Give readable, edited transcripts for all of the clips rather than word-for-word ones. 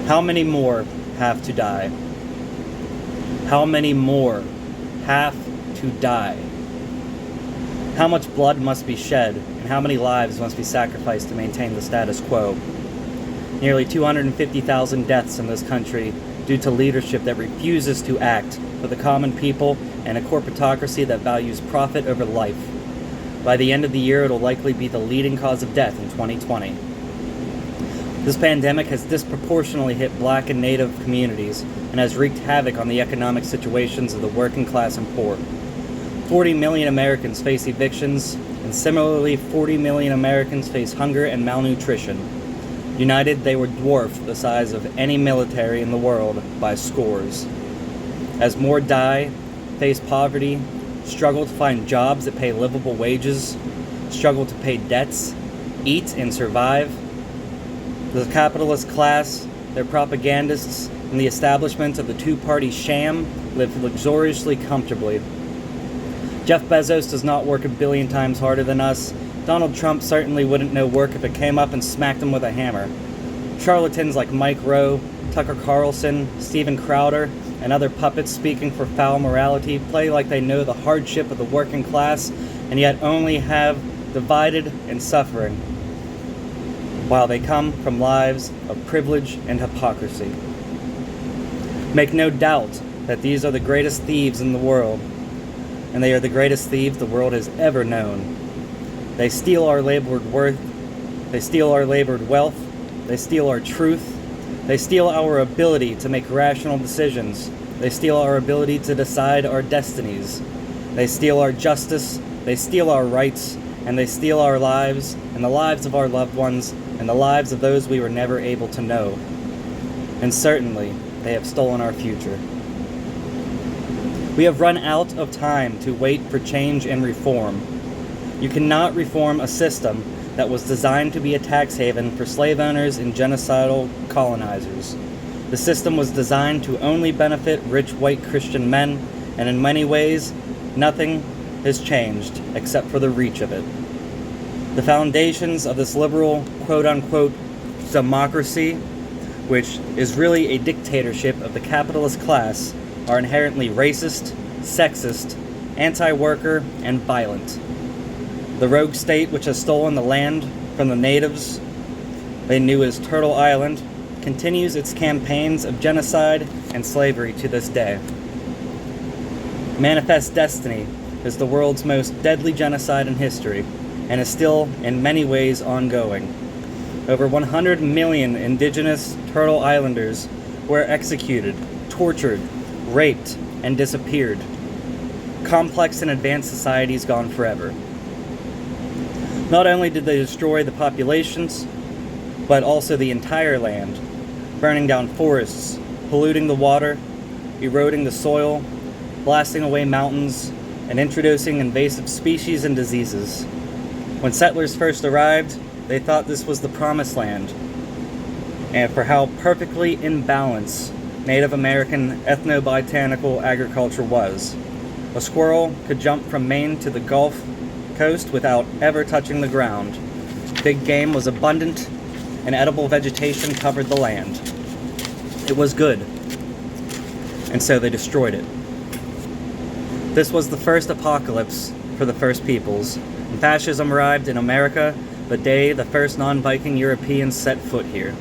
How many more have to die? How many more have to die? How much blood must be shed, and how many lives must be sacrificed to maintain the status quo? Nearly 250,000 deaths in this country due to leadership that refuses to act for the common people and a corporatocracy that values profit over life. By the end of the year, it'll likely be the leading cause of death in 2020. This pandemic has disproportionately hit Black and Native communities and has wreaked havoc on the economic situations of the working class and poor. 40 million Americans face evictions, and similarly 40 million Americans face hunger and malnutrition. United, they would dwarf the size of any military in the world by scores. As more die, face poverty, struggle to find jobs that pay livable wages, struggle to pay debts, eat and survive, the capitalist class, their propagandists, and the establishment of the two-party sham live luxuriously comfortably. Jeff Bezos does not work a billion times harder than us. Donald Trump certainly wouldn't know work if it came up and smacked him with a hammer. Charlatans like Mike Rowe, Tucker Carlson, Steven Crowder, and other puppets speaking for foul morality play like they know the hardship of the working class and yet only have divided and suffering, while they come from lives of privilege and hypocrisy. Make no doubt that these are the greatest thieves in the world, and they are the greatest thieves the world has ever known. They steal our labored worth, they steal our labored wealth, they steal our truth, they steal our ability to make rational decisions, they steal our ability to decide our destinies, they steal our justice, they steal our rights, and they steal our lives, and the lives of our loved ones, and the lives of those we were never able to know. And certainly, they have stolen our future. We have run out of time to wait for change and reform. You cannot reform a system that was designed to be a tax haven for slave owners and genocidal colonizers. The system was designed to only benefit rich white Christian men, and in many ways, nothing has changed except for the reach of it. The foundations of this liberal, quote-unquote, democracy, which is really a dictatorship of the capitalist class, are inherently racist, sexist, anti-worker, and violent. The rogue state which has stolen the land from the natives they knew as Turtle Island continues its campaigns of genocide and slavery to this day. Manifest Destiny is the world's most deadly genocide in history, and is still, in many ways, ongoing. Over 100 million indigenous Turtle Islanders were executed, tortured, raped, and disappeared. Complex and advanced societies gone forever. Not only did they destroy the populations, but also the entire land, burning down forests, polluting the water, eroding the soil, blasting away mountains, and introducing invasive species and diseases. When settlers first arrived, they thought this was the promised land, and for how perfectly in balance Native American ethnobotanical agriculture was. A squirrel could jump from Maine to the Gulf Coast without ever touching the ground. Big game was abundant, and edible vegetation covered the land. It was good, and so they destroyed it. This was the first apocalypse for the first peoples. And fascism arrived in America the day the first non-Viking Europeans set foot here.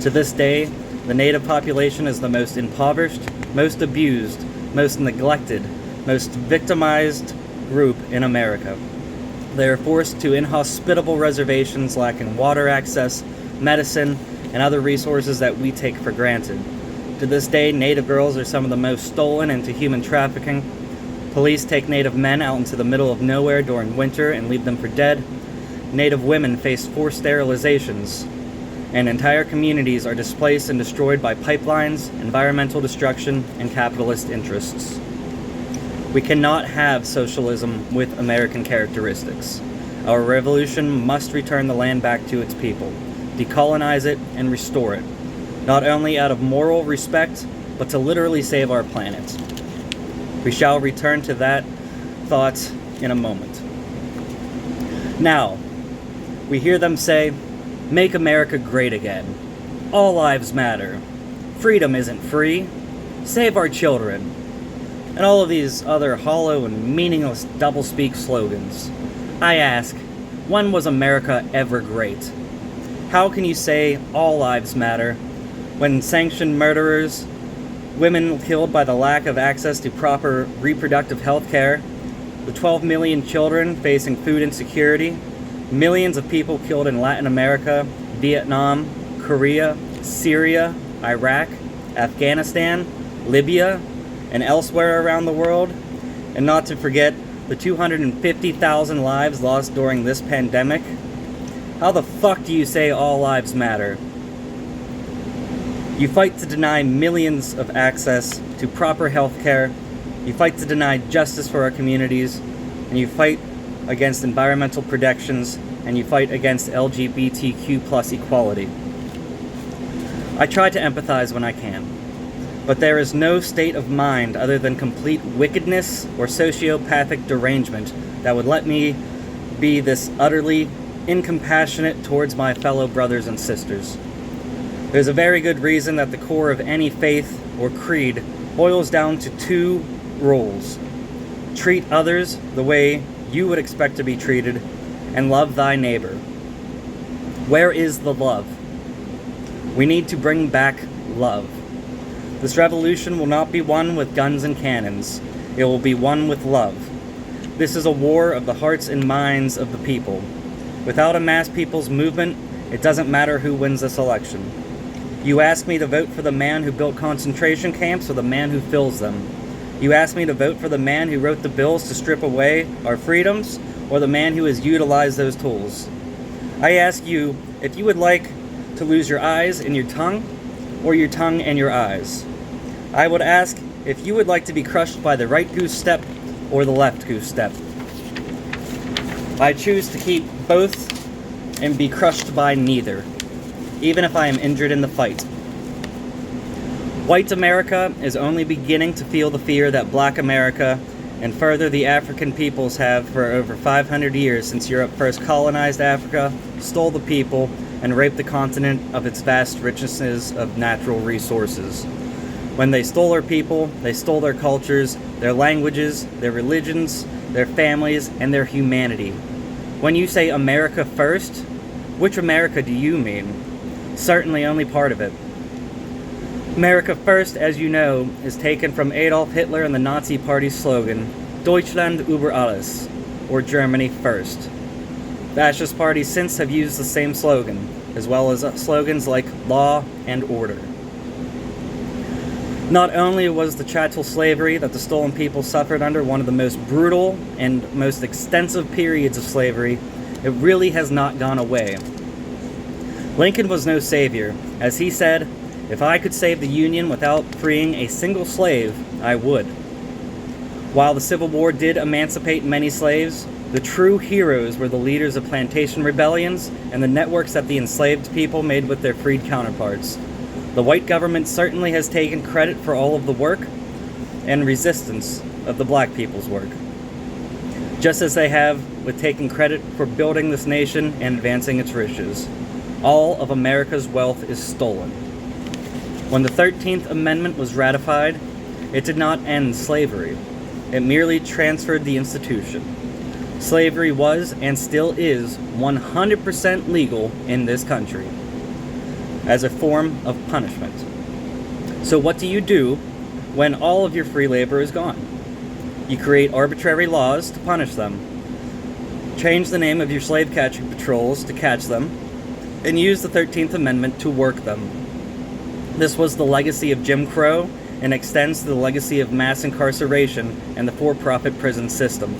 To this day, the native population is the most impoverished, most abused, most neglected, most victimized group in America. They are forced to inhospitable reservations lacking water access, medicine, and other resources that we take for granted. To this day, Native girls are some of the most stolen into human trafficking. Police take Native men out into the middle of nowhere during winter and leave them for dead. Native women face forced sterilizations, and entire communities are displaced and destroyed by pipelines, environmental destruction, and capitalist interests. We cannot have socialism with American characteristics. Our revolution must return the land back to its people, decolonize it, and restore it, not only out of moral respect, but to literally save our planet. We shall return to that thought in a moment. Now, we hear them say, "Make America great again. All lives matter. Freedom isn't free. Save our children. And all of these other hollow and meaningless doublespeak slogans. I ask, when was America ever great? How can you say all lives matter when sanctioned murderers, women killed by the lack of access to proper reproductive health care, the 12 million children facing food insecurity, millions of people killed in Latin America, Vietnam, Korea, Syria, Iraq, Afghanistan, Libya, and elsewhere around the world, and not to forget the 250,000 lives lost during this pandemic? How the fuck do you say all lives matter? You fight to deny millions of access to proper health care, you fight to deny justice for our communities, and you fight against environmental protections, and you fight against LGBTQ plus equality. I try to empathize when I can, but there is no state of mind other than complete wickedness or sociopathic derangement that would let me be this utterly incompassionate towards my fellow brothers and sisters. There's a very good reason that the core of any faith or creed boils down to two rules. Treat others the way you would expect to be treated, and love thy neighbor. Where is the love? We need to bring back love. This revolution will not be won with guns and cannons. It will be won with love. This is a war of the hearts and minds of the people. Without a mass people's movement, it doesn't matter who wins this election. You ask me to vote for the man who built concentration camps or the man who fills them. You ask me to vote for the man who wrote the bills to strip away our freedoms or the man who has utilized those tools. I ask you if you would like to lose your eyes and your tongue, or your tongue and your eyes. I would ask if you would like to be crushed by the right goose step or the left goose step. I choose to keep both and be crushed by neither, even if I am injured in the fight. White America is only beginning to feel the fear that Black America and further the African peoples have for over 500 years since Europe first colonized Africa, stole the people, and raped the continent of its vast richnesses of natural resources. When they stole our people, they stole their cultures, their languages, their religions, their families, and their humanity. When you say America first, which America do you mean? Certainly only part of it. America first, as you know, is taken from Adolf Hitler and the Nazi Party's slogan, Deutschland über alles, or Germany first. Fascist parties since have used the same slogan, as well as slogans like law and order. Not only was the chattel slavery that the stolen people suffered under one of the most brutal and most extensive periods of slavery, it really has not gone away. Lincoln was no savior. As he said, "If I could save the Union without freeing a single slave, I would." While the Civil War did emancipate many slaves, the true heroes were the leaders of plantation rebellions and the networks that the enslaved people made with their freed counterparts. The white government certainly has taken credit for all of the work and resistance of the black people's work, just as they have with taking credit for building this nation and advancing its riches. All of America's wealth is stolen. When the 13th Amendment was ratified, it did not end slavery. It merely transferred the institution. Slavery was, and still is, 100% legal in this country as a form of punishment. So what do you do when all of your free labor is gone? You create arbitrary laws to punish them, change the name of your slave catching patrols to catch them, and use the 13th Amendment to work them. This was the legacy of Jim Crow and extends to the legacy of mass incarceration and the for-profit prison system.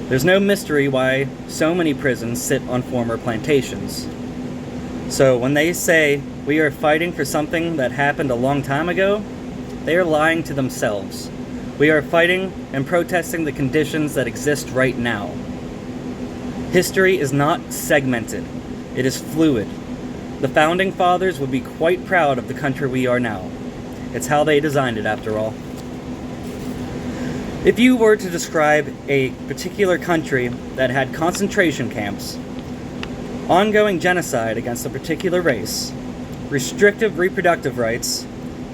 There's no mystery why so many prisons sit on former plantations. So when they say we are fighting for something that happened a long time ago, they are lying to themselves. We are fighting and protesting the conditions that exist right now. History is not segmented. It is fluid. The Founding Fathers would be quite proud of the country we are now. It's how they designed it, after all. If you were to describe a particular country that had concentration camps, ongoing genocide against a particular race, restrictive reproductive rights,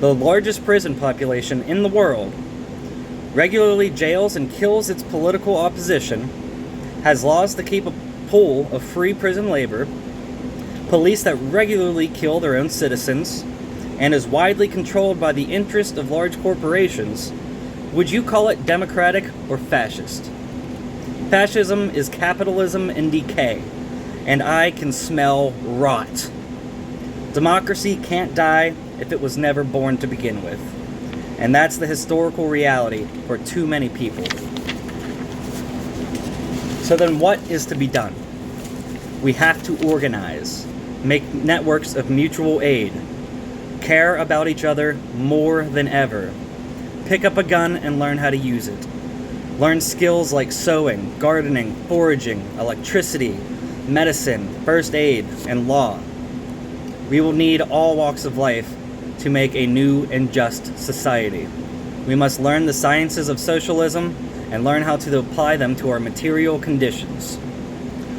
the largest prison population in the world, regularly jails and kills its political opposition, has laws to keep a pool of free prison labor, police that regularly kill their own citizens, and is widely controlled by the interest of large corporations, would you call it democratic or fascist? Fascism is capitalism in decay, and I can smell rot. Democracy can't die if it was never born to begin with. And that's the historical reality for too many people. So then what is to be done? We have to organize, make networks of mutual aid, care about each other more than ever, pick up a gun and learn how to use it, learn skills like sewing, gardening, foraging, electricity, medicine, first aid, and law. We will need all walks of life to make a new and just society. We must learn the sciences of socialism and learn how to apply them to our material conditions.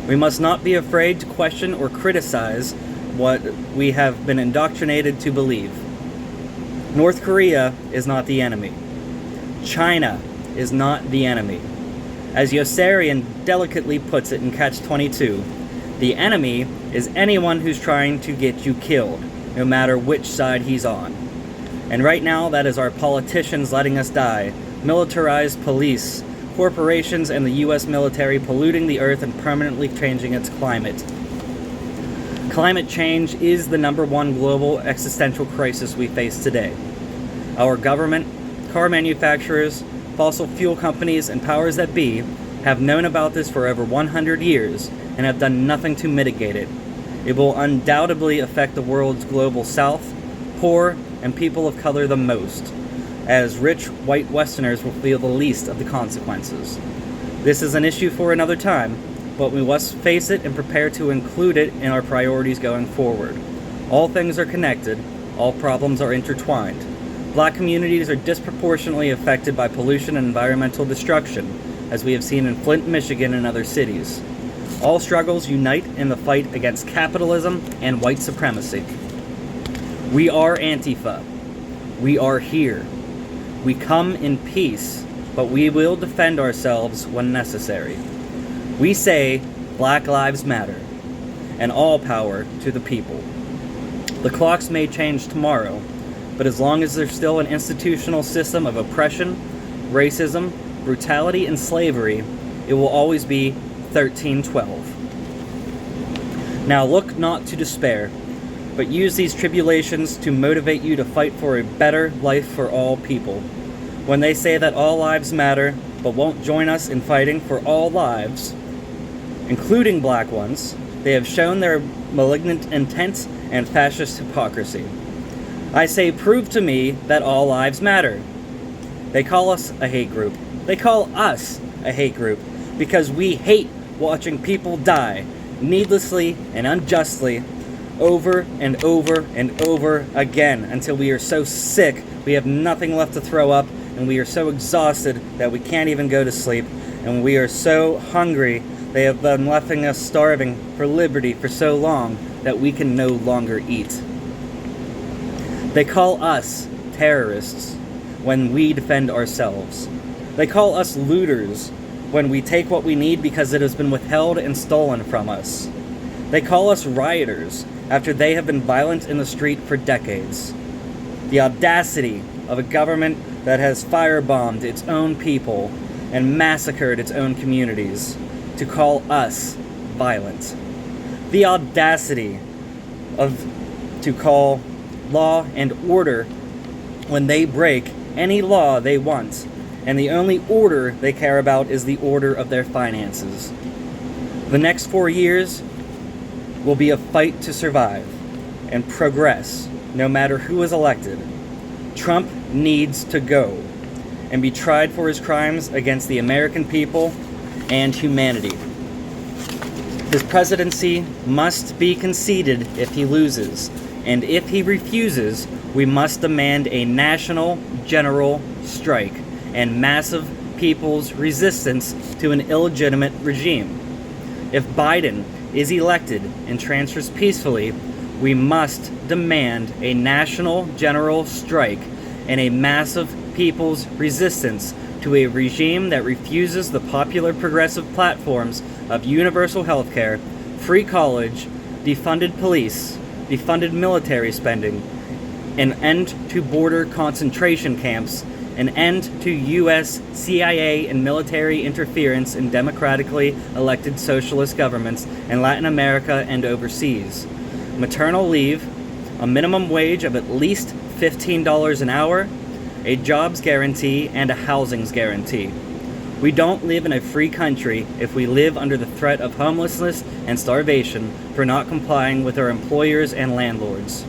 We must not be afraid to question or criticize what we have been indoctrinated to believe. North Korea is not the enemy. China is not the enemy. As Yossarian delicately puts it in Catch-22, the enemy is anyone who's trying to get you killed, no matter which side he's on. And right now, that is our politicians letting us die, militarized police, corporations, and the US military polluting the earth and permanently changing its climate. Climate change is the #1 global existential crisis we face today. Our government, car manufacturers, fossil fuel companies, and powers that be have known about this for over 100 years and have done nothing to mitigate it. It will undoubtedly affect the world's global south, poor, and people of color the most, as rich white Westerners will feel the least of the consequences. This is an issue for another time, but we must face it and prepare to include it in our priorities going forward. All things are connected, all problems are intertwined. Black communities are disproportionately affected by pollution and environmental destruction, as we have seen in Flint, Michigan, and other cities. All struggles unite in the fight against capitalism and white supremacy. We are Antifa. We are here. We come in peace, but we will defend ourselves when necessary. We say Black Lives Matter, and all power to the people. The clocks may change tomorrow, but as long as there's still an institutional system of oppression, racism, brutality, and slavery, it will always be 1312. Now look not to despair, but use these tribulations to motivate you to fight for a better life for all people. When they say that all lives matter, but won't join us in fighting for all lives, including black ones, they have shown their malignant intent and fascist hypocrisy. I say, prove to me that all lives matter. They call us a hate group. They call us a hate group because we hate watching people die needlessly and unjustly over and over and over again until we are so sick we have nothing left to throw up, and we are so exhausted that we can't even go to sleep, and we are so hungry they have been leaving us starving for liberty for so long that we can no longer eat. They call us terrorists when we defend ourselves. They call us looters when we take what we need because it has been withheld and stolen from us. They call us rioters after they have been violent in the street for decades. The audacity of a government that has firebombed its own people and massacred its own communities to call us violent. The audacity to call law and order when they break any law they want, and the only order they care about is the order of their finances. The next 4 years will be a fight to survive and progress, no matter who is elected. Trump needs to go and be tried for his crimes against the American people and humanity. His presidency must be conceded if he loses, and if he refuses, we must demand a national general strike and massive people's resistance to an illegitimate regime. If Biden is elected and transfers peacefully, We must demand a national general strike and a massive people's resistance to a regime that refuses the popular progressive platforms of universal health care, free college, defunded police, defunded military spending, an end to border concentration camps, an end to U.S. CIA and military interference in democratically elected socialist governments in Latin America and overseas, maternal leave, a minimum wage of at least $15 an hour, a jobs guarantee, and a housings guarantee. We don't live in a free country if we live under the threat of homelessness and starvation for not complying with our employers and landlords.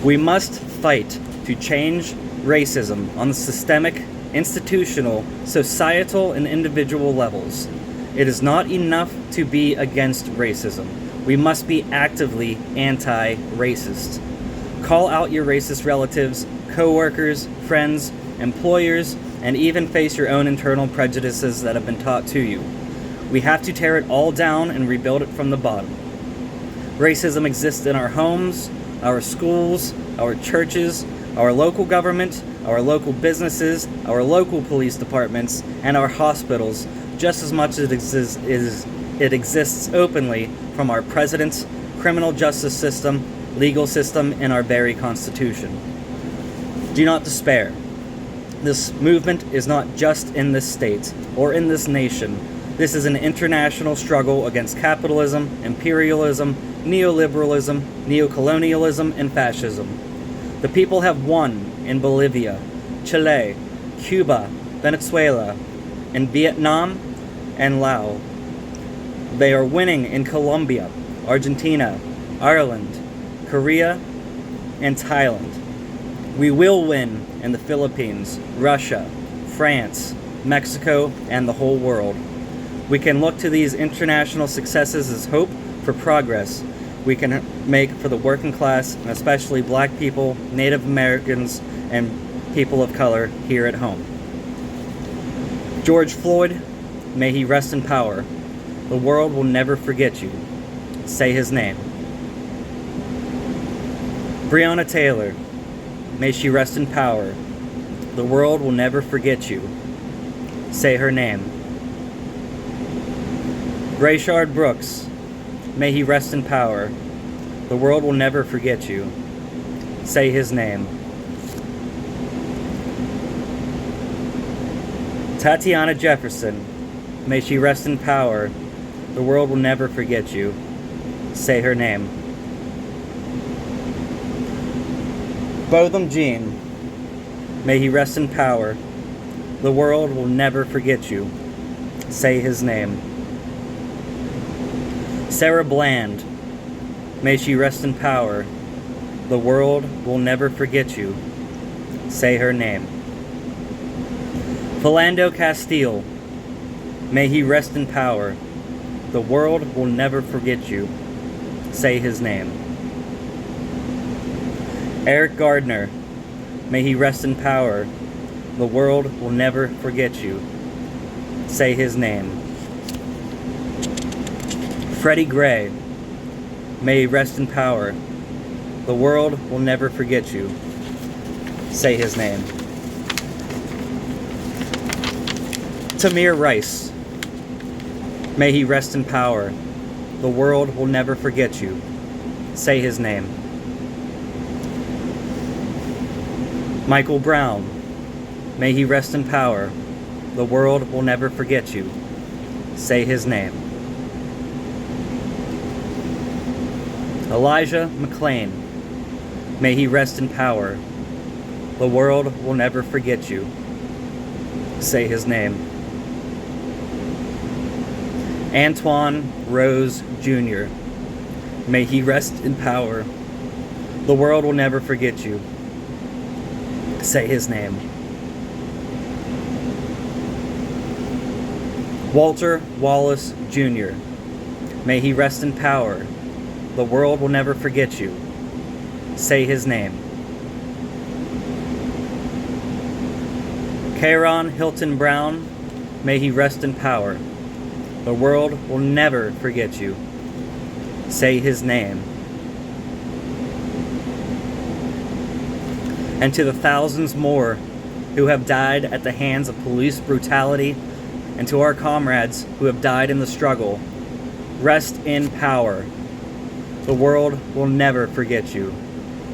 We must fight to change racism on the systemic, institutional, societal, and individual levels. It is not enough to be against racism. We must be actively anti-racist. Call out your racist relatives, co-workers, friends, employers, and even face your own internal prejudices that have been taught to you. We have to tear it all down and rebuild it from the bottom. Racism exists in our homes, our schools, our churches, our local government, our local businesses, our local police departments, and our hospitals, just as much as it exists openly from our presidents, criminal justice system, legal system, and our very Constitution. Do not despair. This movement is not just in this state or in this nation. This is an international struggle against capitalism, imperialism, neoliberalism, neocolonialism, and fascism. The people have won in Bolivia, Chile, Cuba, Venezuela, in Vietnam, and Laos. They are winning in Colombia, Argentina, Ireland, Korea, and Thailand. We will win in the Philippines, Russia, France, Mexico, and the whole world. We can look to these international successes as hope for progress we can make for the working class, and especially black people, Native Americans, and people of color here at home. George Floyd, may he rest in power. The world will never forget you. Say his name. Breonna Taylor, may she rest in power. The world will never forget you. Say her name. Rayshard Brooks, may he rest in power. The world will never forget you. Say his name. Tatiana Jefferson, may she rest in power. The world will never forget you. Say her name. Botham Jean, may he rest in power. The world will never forget you. Say his name. Sarah Bland, may she rest in power. The world will never forget you. Say her name. Philando Castile, may he rest in power. The world will never forget you. Say his name. Eric Gardner, may he rest in power. The world will never forget you. Say his name. Freddie Gray, may he rest in power. The world will never forget you. Say his name. Tamir Rice, may he rest in power. The world will never forget you. Say his name. Michael Brown, may he rest in power. The world will never forget you. Say his name. Elijah McClain, may he rest in power. The world will never forget you. Say his name. Antoine Rose Jr., may he rest in power. The world will never forget you. Say his name. Walter Wallace Jr., may he rest in power. The world will never forget you. Say his name. Kieron Hilton Brown, may he rest in power. The world will never forget you. Say his name. And to the thousands more who have died at the hands of police brutality, and to our comrades who have died in the struggle, rest in power. The world will never forget you.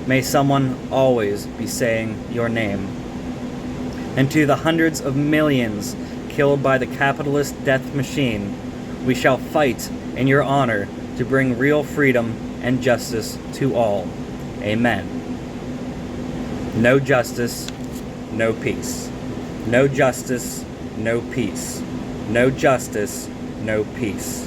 May someone always be saying your name. And to the hundreds of millions killed by the capitalist death machine, we shall fight in your honor to bring real freedom and justice to all. Amen. No justice, no peace. No justice, no peace. No justice, no peace.